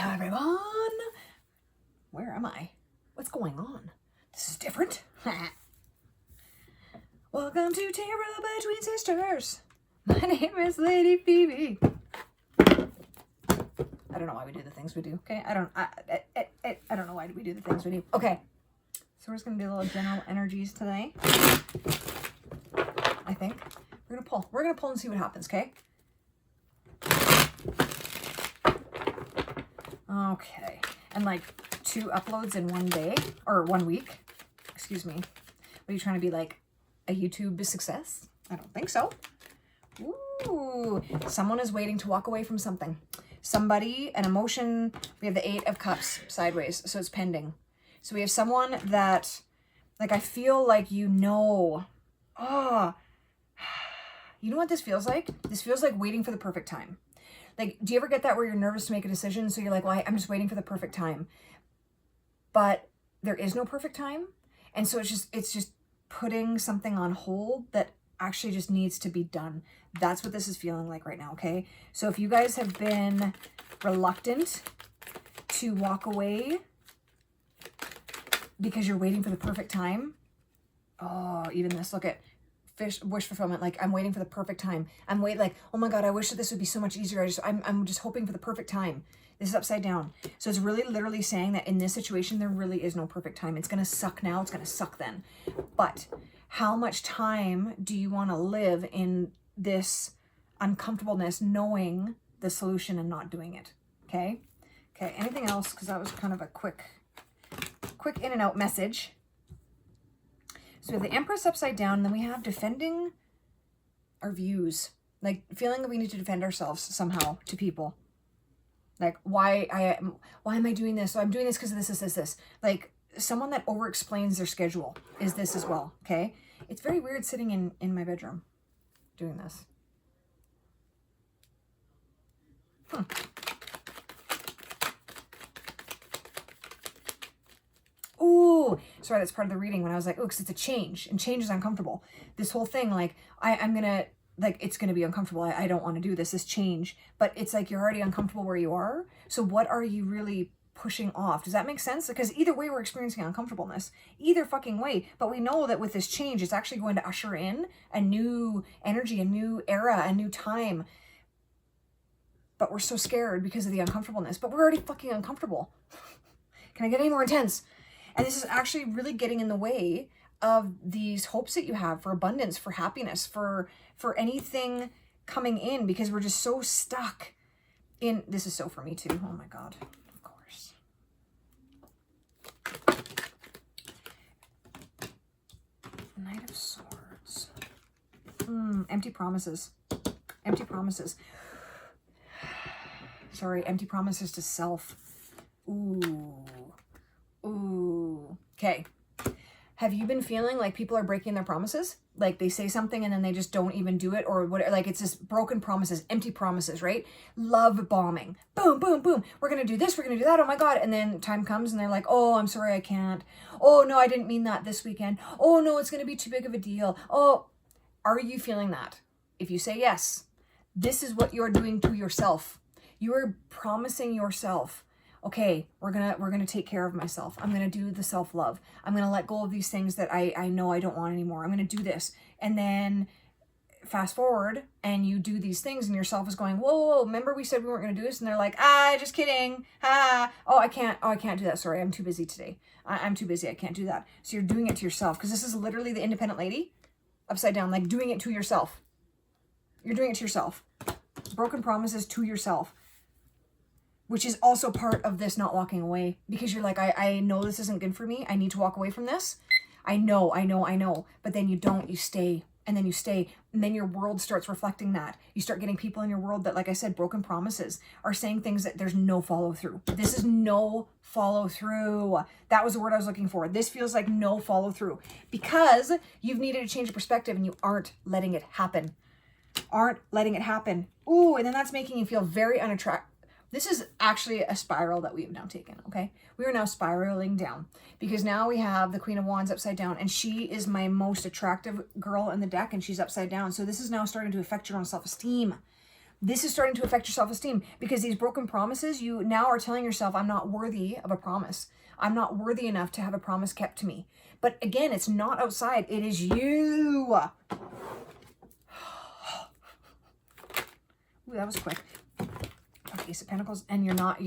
Hello everyone. Where am I? What's going on? This is different. Welcome to Tarot Between Sisters. My name is Lady Phoebe. I don't know why we do the things we do, okay? I don't know why we do the things we do. Okay. So we're just going to do little general energies today. I think. We're going to pull. We're going to pull and see what happens, okay? Okay. And like 2 uploads in one day or 1 week. Excuse me. What are you trying to be, like a YouTube success? I don't think so. Ooh. Someone is waiting to walk away from something. Somebody, an emotion. We have the 8 of Cups sideways. So it's pending. So we have someone that, like, I feel like you know what this feels like? This feels like waiting for the perfect time. Like, do you ever get that where you're nervous to make a decision? So you're like, well, I'm just waiting for the perfect time. But there is no perfect time. And so it's just putting something on hold that actually just needs to be done. That's what this is feeling like right now, okay? So if you guys have been reluctant to walk away because you're waiting for the perfect time. Oh, even this, look at wish fulfillment. Like, I'm waiting for the perfect time. I'm like, oh my God, I wish that this would be so much easier. I'm just hoping for the perfect time. This is upside down. So it's really literally saying that in this situation, there really is no perfect time. It's going to suck now. It's going to suck then. But how much time do you want to live in this uncomfortableness, knowing the solution and not doing it? Okay. Okay. Anything else? Because that was kind of a quick in and out message. So we have the Empress upside down, and then we have defending our views. Like, feeling that we need to defend ourselves somehow to people. Like, why am I doing this? So I'm doing this because of this. Like, someone that over-explains their schedule is this as well, okay? It's very weird sitting in my bedroom doing this. Ooh, sorry, that's part of the reading when I was like, oh, because it's a change, and change is uncomfortable. This whole thing, like, I'm gonna, like, it's gonna be uncomfortable. I don't want to do this change, but it's like you're already uncomfortable where you are. So what are you really pushing off? Does that make sense? Because either way, we're experiencing uncomfortableness, either fucking way. But we know that with this change, it's actually going to usher in a new energy, a new era, a new time. But we're so scared because of the uncomfortableness. But we're already fucking uncomfortable. Can I get any more intense? And this is actually really getting in the way of these hopes that you have for abundance, for happiness, for anything coming in, because we're just so stuck in, this is so for me too. Oh my God, of course. Knight of Swords. Empty promises. Empty promises. Sorry, empty promises to self. Ooh. Okay. Have you been feeling like people are breaking their promises? Like they say something and then they just don't even do it, or what? Like it's just broken promises, empty promises, right? Love bombing. Boom, boom, boom. We're going to do this. We're going to do that. Oh my God. And then time comes and they're like, oh, I'm sorry, I can't. Oh no, I didn't mean that this weekend. Oh no, it's going to be too big of a deal. Oh, are you feeling that? If you say yes, this is what you're doing to yourself. You are promising yourself, okay, we're gonna take care of myself. I'm gonna do the self-love. I'm gonna let go of these things that I know I don't want anymore. I'm gonna do this. And then fast forward and you do these things and yourself is going, whoa, remember we said we weren't gonna do this? And they're like, just kidding. I can't do that. Sorry, I'm too busy today. I'm too busy. I can't do that. So you're doing it to yourself, because this is literally the independent lady upside down, like doing it to yourself. You're doing it to yourself. Broken promises to yourself. Which is also part of this not walking away, because you're like, I know this isn't good for me. I need to walk away from this. I know. But then you don't, you stay, and then you stay. And then your world starts reflecting that. You start getting people in your world that, like I said, broken promises, are saying things that there's no follow through. This is no follow through. That was the word I was looking for. This feels like no follow through, because you've needed to change your perspective and you aren't letting it happen. Ooh, and then that's making you feel very unattractive. This is actually a spiral that we have now taken, okay? We are now spiraling down, because now we have the Queen of Wands upside down, and she is my most attractive girl in the deck, and she's upside down. So this is now starting to affect your own self-esteem. This is starting to affect your self-esteem because these broken promises, you now are telling yourself, I'm not worthy of a promise. I'm not worthy enough to have a promise kept to me. But again, it's not outside. It is you. Ooh, that was quick. Okay, Ace of Pentacles, and you're not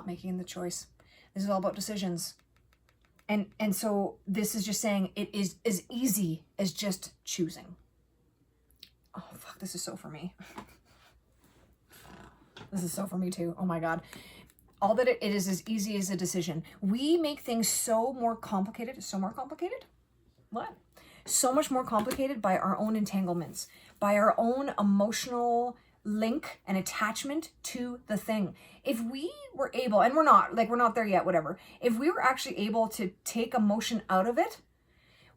making the choice. This is all about decisions. And so this is just saying it is as easy as just choosing. Oh, fuck, this is so for me. This is so for me too. Oh my God. All that it is as easy as a decision. We make things so more complicated. So more complicated? What? So much more complicated by our own entanglements, by our own emotional link and attachment to the thing. If we were able, and we're not there yet, whatever. If we were actually able to take emotion out of it,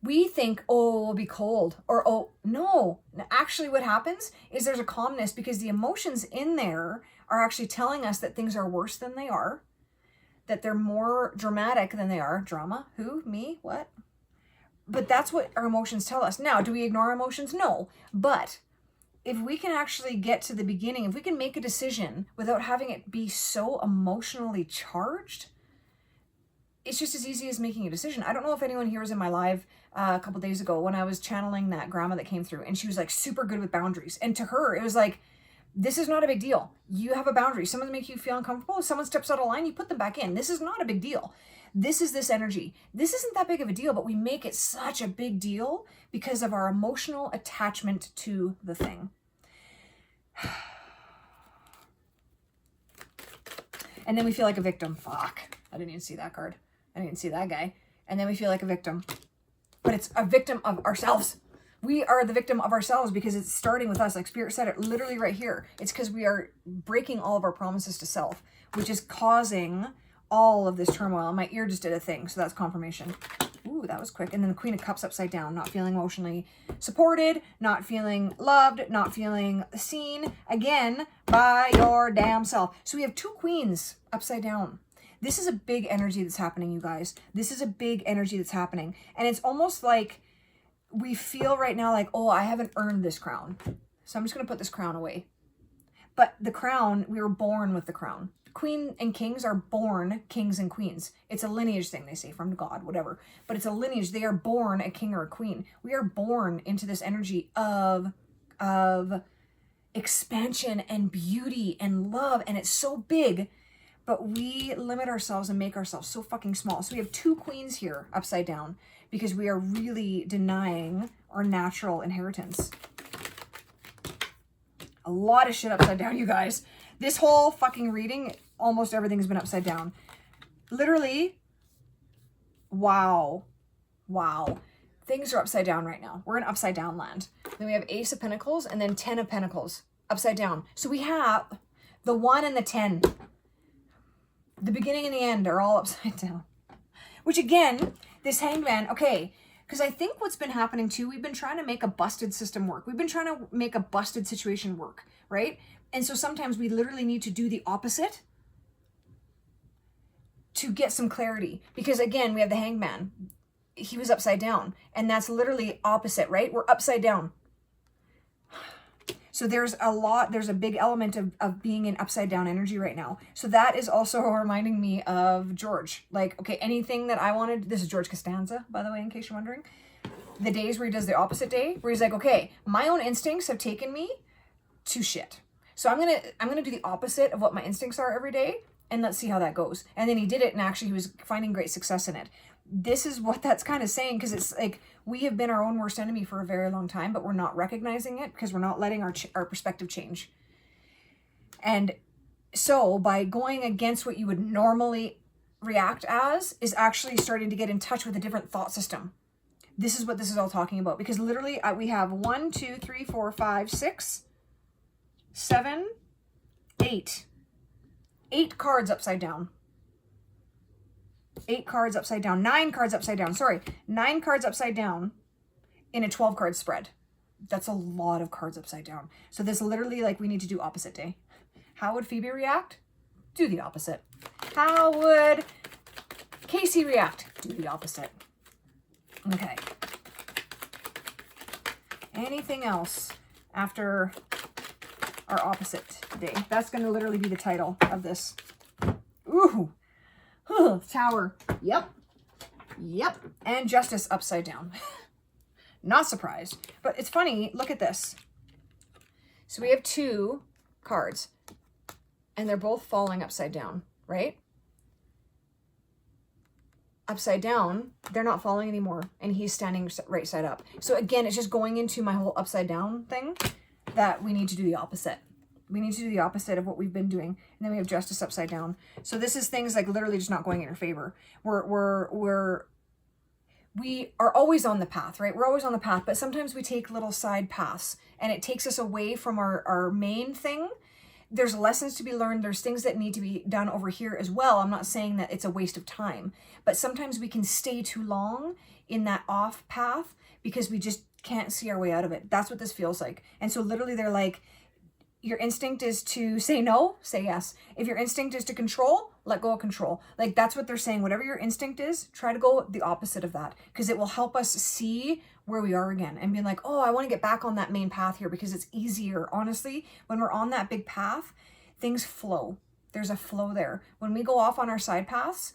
we think, oh, it'll be cold, or, oh, no. Actually, what happens is there's a calmness because the emotions in there are actually telling us that things are worse than they are, that they're more dramatic than they are. Drama? Who? Me? What? But that's what our emotions tell us. Now, do we ignore our emotions? No. But if we can actually get to the beginning, if we can make a decision without having it be so emotionally charged, it's just as easy as making a decision. I don't know if anyone here was in my live a couple days ago when I was channeling that grandma that came through, and she was like super good with boundaries. And to her, it was like, this is not a big deal. You have a boundary. Someone makes you feel uncomfortable. If someone steps out of line, you put them back in. This is not a big deal. This is this energy. This isn't that big of a deal, but we make it such a big deal because of our emotional attachment to the thing. And then we feel like a victim. Fuck. I didn't even see that card. I didn't even see that guy. And then we feel like a victim. But it's a victim of ourselves. We are the victim of ourselves because it's starting with us. Like Spirit said it literally right here. It's because we are breaking all of our promises to self, which is causing all of this turmoil. My ear just did a thing, so that's confirmation. Ooh, that was quick. And then the Queen of Cups upside down, not feeling emotionally supported, not feeling loved, not feeling seen, again, by your damn self. So we have two queens upside down. This is a big energy that's happening, you guys. This is a big energy that's happening. And it's almost like we feel right now like, oh, I haven't earned this crown. So I'm just going to put this crown away. But the crown, we were born with the crown. Queen and kings are born kings and queens. It's a lineage thing, they say, from God, whatever. But it's a lineage. They are born a king or a queen. We are born into this energy of expansion and beauty and love. And it's so big, but we limit ourselves and make ourselves so fucking small. So we have two queens here upside down because we are really denying our natural inheritance. A lot of shit upside down, you guys. This whole fucking reading, almost everything's been upside down. Literally, wow. Wow. Things are upside down right now. We're in upside down land. Then we have Ace of Pentacles and then 10 of Pentacles upside down. So we have the 1 and the 10. The beginning and the end are all upside down. Which again, this Hangman, okay, because I think what's been happening too, we've been trying to make a busted system work. We've been trying to make a busted situation work, right? And so sometimes we literally need to do the opposite to get some clarity. Because again, we have the Hangman. He was upside down. And that's literally opposite, right? We're upside down. So there's a big element of being in upside down energy right now. So that is also reminding me of George. Like, okay, anything that I wanted, this is George Castanza, by the way, in case you're wondering. The days where he does the opposite day, where he's like, okay, my own instincts have taken me to shit. So I'm gonna do the opposite of what my instincts are every day, and let's see how that goes. And then he did it, and actually he was finding great success in it. This is what that's kind of saying, because it's like we have been our own worst enemy for a very long time, but we're not recognizing it because we're not letting our perspective change. And so by going against what you would normally react as is actually starting to get in touch with a different thought system. This is what this is all talking about, because literally we have 1, 2, 3, 4, 5, 6, 7, 8. 8 cards upside down. 8 cards upside down. 9 cards upside down. Sorry. 9 cards upside down in a 12 card spread. That's a lot of cards upside down. So this literally, like, we need to do opposite day. How would Phoebe react? Do the opposite. How would Casey react? Do the opposite. Okay. Anything else after our opposite day. That's going to literally be the title of this. Ooh. Tower. Yep. Yep. And Justice upside down. Not surprised. But it's funny. Look at this. So we have 2 cards. And they're both falling upside down, right? Upside down, they're not falling anymore. And he's standing right side up. So again, it's just going into my whole upside down thing that we need to do the opposite. We need to do the opposite of what we've been doing. And then we have Justice upside down. So this is things like literally just not going in your favor. We are always on the path, right? We're always on the path, but sometimes we take little side paths and it takes us away from our main thing. There's lessons to be learned. There's things that need to be done over here as well. I'm not saying that it's a waste of time, but sometimes we can stay too long in that off path because we just can't see our way out of it. That's what this feels like. And so literally they're like, your instinct is to say no, say yes. If your instinct is to control, let go of control. Like that's what they're saying. Whatever your instinct is, try to go the opposite of that because it will help us see where we are again and being like, oh, I want to get back on that main path here because it's easier. Honestly, when we're on that big path, things flow. There's a flow there. When we go off on our side paths,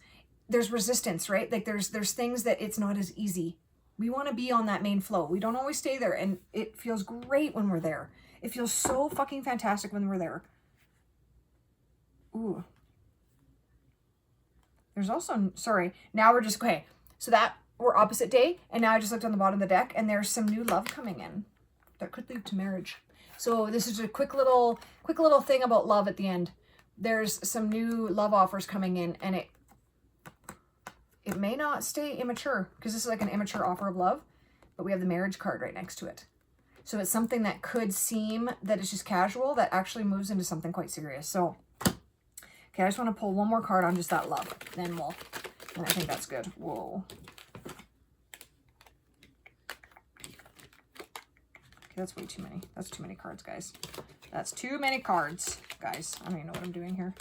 there's resistance, right? Like there's things that it's not as easy. We want to be on that main flow. We don't always stay there and it feels great when we're there. It feels so fucking fantastic when we're there. Ooh. There's also, sorry, now we're just, okay. So that, we're opposite day. And now I just looked on the bottom of the deck and there's some new love coming in that could lead to marriage. So this is a quick little thing about love at the end. There's some new love offers coming in and it may not stay immature because this is like an immature offer of love, but we have the marriage card right next to it. So it's something that could seem that it's just casual that actually moves into something quite serious. So, okay, I just want to pull one more card on just that love. And I think that's good. Whoa. Okay, that's way too many. That's too many cards, guys. That's too many cards, guys. I don't even know what I'm doing here.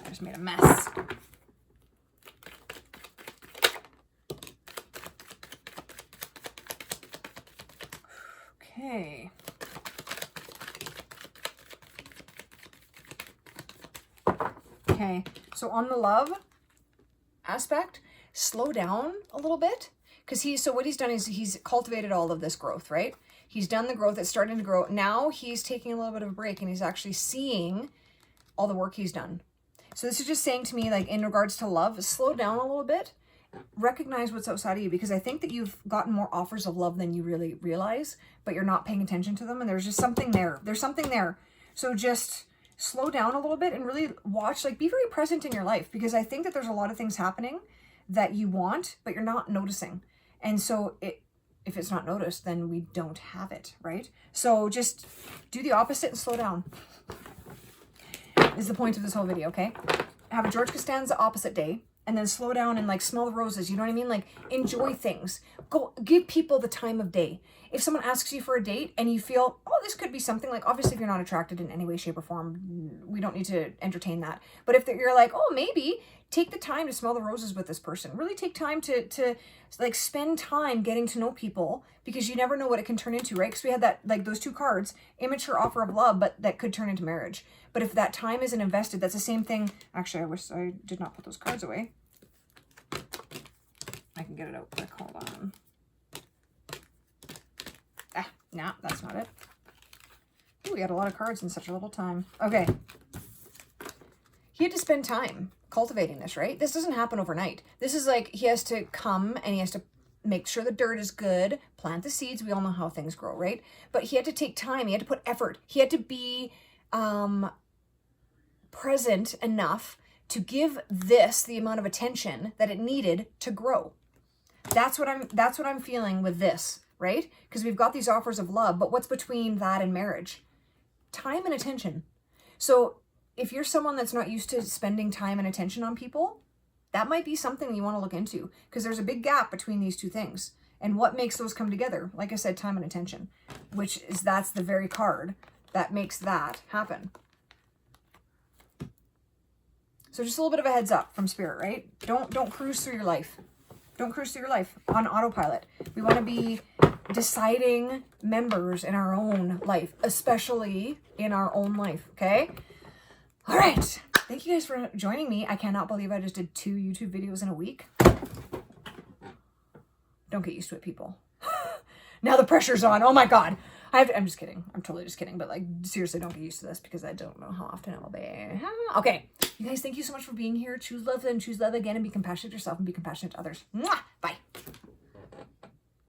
I just made a mess. Okay. Okay, so on the love aspect, slow down a little bit because so what he's done is he's cultivated all of this growth, right? He's done the growth, it's starting to grow. Now he's taking a little bit of a break and he's actually seeing all the work he's done. So this is just saying to me, like in regards to love, slow down a little bit. Recognize what's outside of you because I think that you've gotten more offers of love than you really realize, but you're not paying attention to them and there's just something there. There's something there. So just slow down a little bit and really watch, like be very present in your life because I think that there's a lot of things happening that you want, but you're not noticing. And so if it's not noticed, then we don't have it, right? So just do the opposite and slow down is the point of this whole video, okay? Have a George Costanza opposite day. And then slow down and like smell the roses. You know what I mean? Like enjoy things. Go give people the time of day. If someone asks you for a date and you feel, oh, this could be something like, obviously if you're not attracted in any way, shape or form, we don't need to entertain that. But if you're like, oh, maybe take the time to smell the roses with this person. Really take time to like spend time getting to know people because you never know what it can turn into, right? Because we had that, like those 2 cards, immature offer of love, but that could turn into marriage. But if that time isn't invested, that's the same thing. Actually, I wish I did not put those cards away. I can get it out quick. Hold on. Nah, that's not it. Ooh, we had a lot of cards in such a little time. Okay. He had to spend time cultivating this, right? This doesn't happen overnight. This is like he has to come and he has to make sure the dirt is good, plant the seeds. We all know how things grow, right? But he had to take time. He had to put effort. He had to be present enough to give this the amount of attention that it needed to grow. That's what I'm feeling with this, right? Because we've got these offers of love, but what's between that and marriage? Time and attention. So if you're someone that's not used to spending time and attention on people, that might be something you want to look into because there's a big gap between these 2 things. And what makes those come together? Like I said, time and attention, that's the very card that makes that happen. So just a little bit of a heads up from Spirit, right? Don't cruise through your life. Don't cruise through your life on autopilot. We want to be deciding members in our own life, especially in our own life, okay? All right. Thank you guys for joining me. I cannot believe I just did 2 YouTube videos in a week. Don't get used to it, people. Now the pressure's on. Oh my God. I'm just kidding. I'm totally just kidding. But like, seriously, don't get used to this because I don't know how often it will be. Okay. You guys, thank you so much for being here. Choose love and choose love again, and be compassionate to yourself and be compassionate to others. Mwah! Bye.